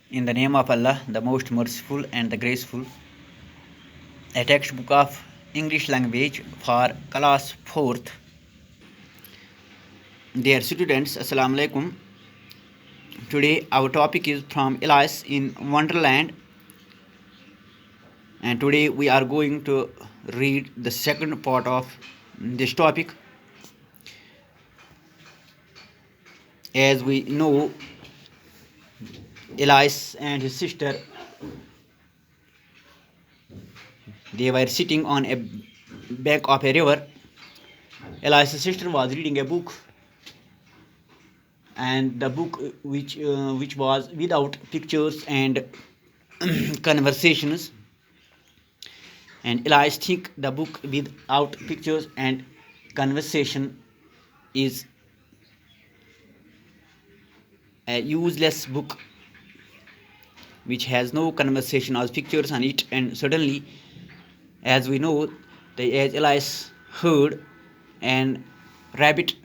In the name of Allah, the most merciful and the graceful, a textbook of English language for class 4th. Dear students, Assalamu alaikum. Today our topic is from Alice in Wonderland, and today we are going to read the second part of this topic. As we know, Elias and his sister, they were sitting on a bank of a river. Elias' sister was reading a book, and the book which was without pictures and conversations. And Elias think the book without pictures and conversation is a useless book which has no conversation or pictures on it. And suddenly, as we know, as Elias heard, an rabbit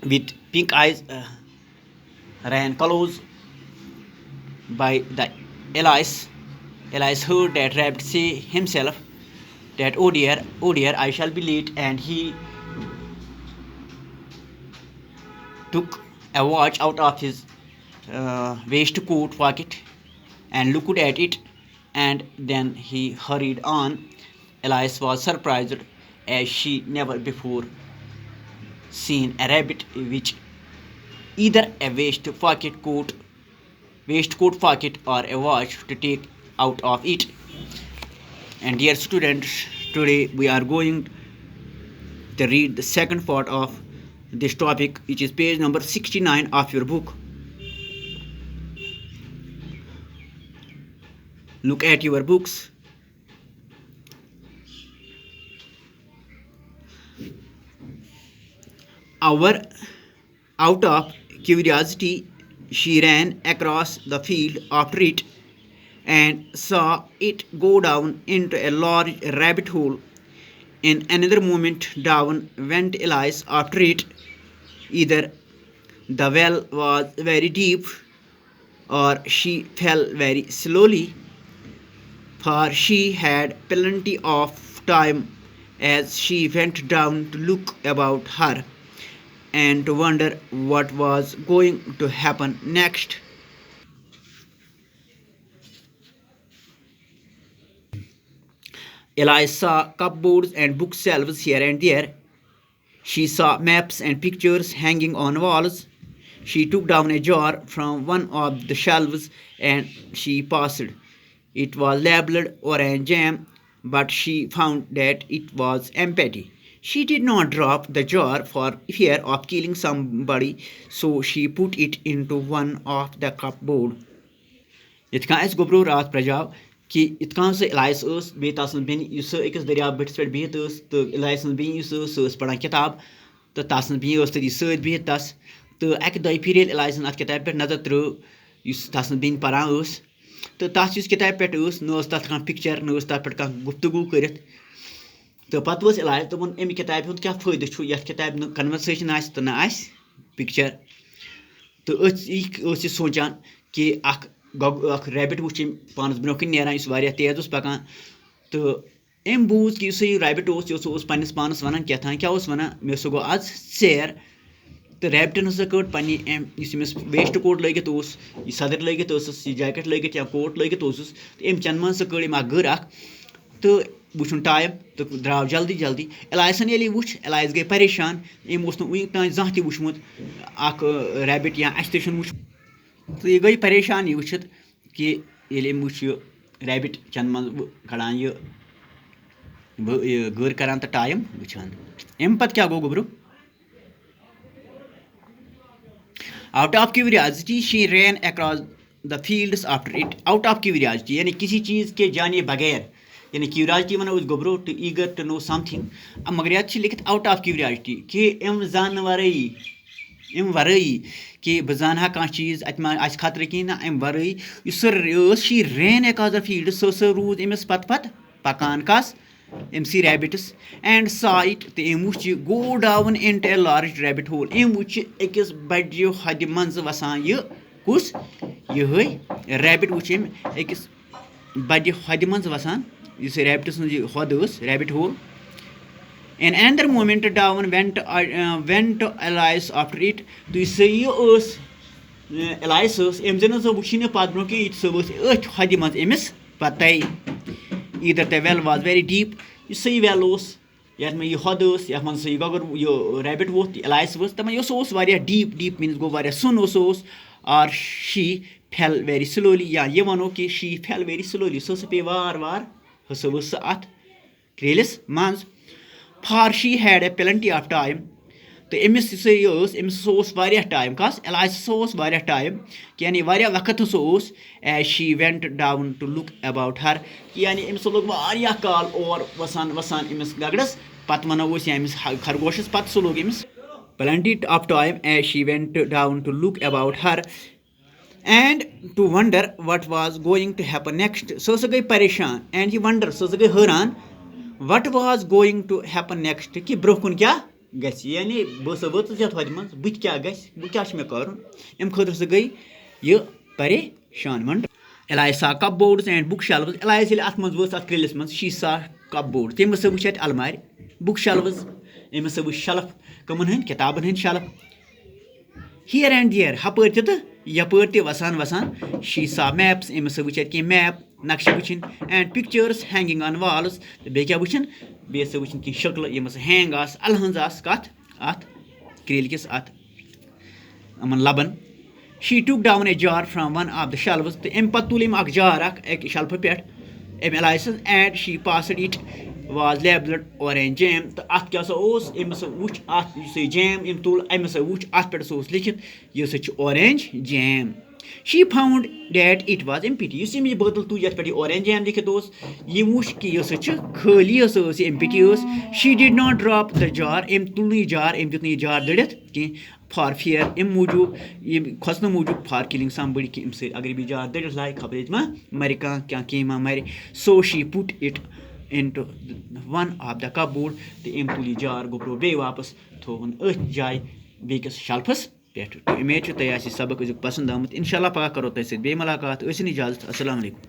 with pink eyes ran close by the Elias. Elias heard that rabbit say himself that oh dear, I shall be late, and he took a watch out of his waistcoat pocket and looked at it, and then he hurried on. Elias was surprised, as she never before seen a rabbit which either a waistcoat pocket or a watch to take out of it. And dear students, today we are going to read the second part of this topic, which is page number 69 of your book. Look at your books. Out of curiosity, she ran across the field after it and saw it go down into a large rabbit hole. In another moment, down went Elias after it. Either the well was very deep, or she fell very slowly, for she had plenty of time as she went down to look about her and to wonder what was going to happen next. Elias saw cupboards and bookshelves here and there. She saw maps and pictures hanging on walls. She took down a jar from one of the shelves and she passed. It was labeled orange jam, but she found that it was empty. She did not drop the jar for fear of killing somebody, so she put it into one of the cupboard. Yit kann es gobro raat prajav कि इत कहाँ से Elias बेत आसन Ben use अकिस दरियाव buts पे बिहत तो Elias Ben use पढ़ान किताब तो तासन बेन तरी सत बिहत तस तो अक दो फिर Elias अत किताब पे नजर त्रो युस तासन बेन पढ़ान तो तस युस किताब पे न तथ कह पिक्चर न तथ पे कह गुफ्तगू कर तो पत वस Elias दोपन अमि किताब हुंद क्या फायदे छु यथ किताब न कन्वर्सेशन आस तो न आस पिक्चर तो अथ सोचान कि अख रैबिट वो पानस ब्रोह नेरान तेज पकान तो अम बूज कि यह रैबिट पन्नस पानस वन क्या वनान मे गो आज सैर तो रैबिटन हसा कड़ पन्स वेस्ट कोट लगित सदर लगित जैकेट लगित या कोट लगित तो अम चन मन सह कड़ गर तो वुन टाइम तो द्राव जल्दी जल्दी Eliasan ये वुच Elias गई परेशान अम वन तान जहाँ तह वुचमुत रैबिट या अस वुच तो यह गई परेशान यह वुचित कि ये वुच रैबिट चंद मन कड़ान यह गर करान तो टाइम वुचान अम पत क्या गो गोब्रो out of curiosity she ran across the fields after it out of curiosity यानी किसी चीज़ के जाने बगैर यानी क्यूरियोसिटी वनो गोब्रो टू ईगर टू नो समथिंग मगर ये लिखित आउट ऑफ क्यूरियोसिटी कि अम जान वर्ई कि बह जाना कह चीज़ अत खतर कहीं ना अम वर्ई she ran across the field सह रूद अमिस पत पकान कस MC rabbits and saw it तो अम वुच go down into a large rabbit hole अम वुच अकिस बड्यो हद मंज वसान यह कुस ये रैबिट वुच अकिस बड़ हद मज वसान इस rabbit says had rabbit hole in another moment down went Elias after it तो यह Elias अम जन वो पत ब्रो कि सह हद मज अमिस पत either the well was very deep यह well यथ में यह हद यथ मन सह गगर यह रैबिट वोत Elias वस तब यह deep means गो सुन और she fell very slowly या ये वनो कि she fell very slowly सह पे वार वार हस अत क्रेलिस मज for she had a plenty of time तो अमिस टाइम कस Elias टाइम कि यानी वक्त as she went down to look about her कि यानी अमिस लोग काल और वसान वसान अमिस गगड़स पत वनो अमिस खरगोशस पत सह लोग Amish plenty of time as she went down to look about her and to wonder what was going to happen next सह गई परेशान and he wonder सह गई हैरान what was going to happen next कि ब्रो कुन क्या गस यानी बस वच यथ हद मज बुत क्या गस बु क्या मे करुन अम खतर सह गई ये परेशान wonder Elias saw cupboards and bookshelves Elias ये अत मज वस अत क्रेलिस मज she saw cupboard तम सह वुच अलमार bookshelves अम सह वुच शेल्फ कमन हंद किताबन हंद शेल्फ here and there हपर तो यपर ते वसान वसान she saw maps अम सह वुच कि मैप नक्श वुचन and pictures hanging on walls तो बे क्या वुचन बे सह वुचन कि शक्ल यम हैंग आस अलहंज आस कत अत क्रेल किस अत अमन लबन she took down a jar from one of the shelves तो अम पत तुल अख जार एक शेल्फ पे अम Elias and she passed it was labeled orange jam तो अत क्या अम वुच अत जैम अम तुल अम वुच अत पे लिखित यह orange jam she found that it was empty yes ये बोतल तुज ये orange jam लिखित यह वुच कि यह खाली empty she did not drop the jar अम तुल जार अम दुत जार दड़ित कि for fear um मूजूब खोसन मूजूब for killing somebody कि अम अगर बह जार दड़ित लाइ खबर मा मर क्या मा मर so she put it into one of the cupboard तो अम तुल जार गोब्रो बे वापस थोन अथ जाय बेकिस शेल्फस पे तो उम्मीद तह सबक पसंद आमुत इंशाल्लाह पा करो तह बे मुलाकात इजाजत अस्सलाम वालेकुम।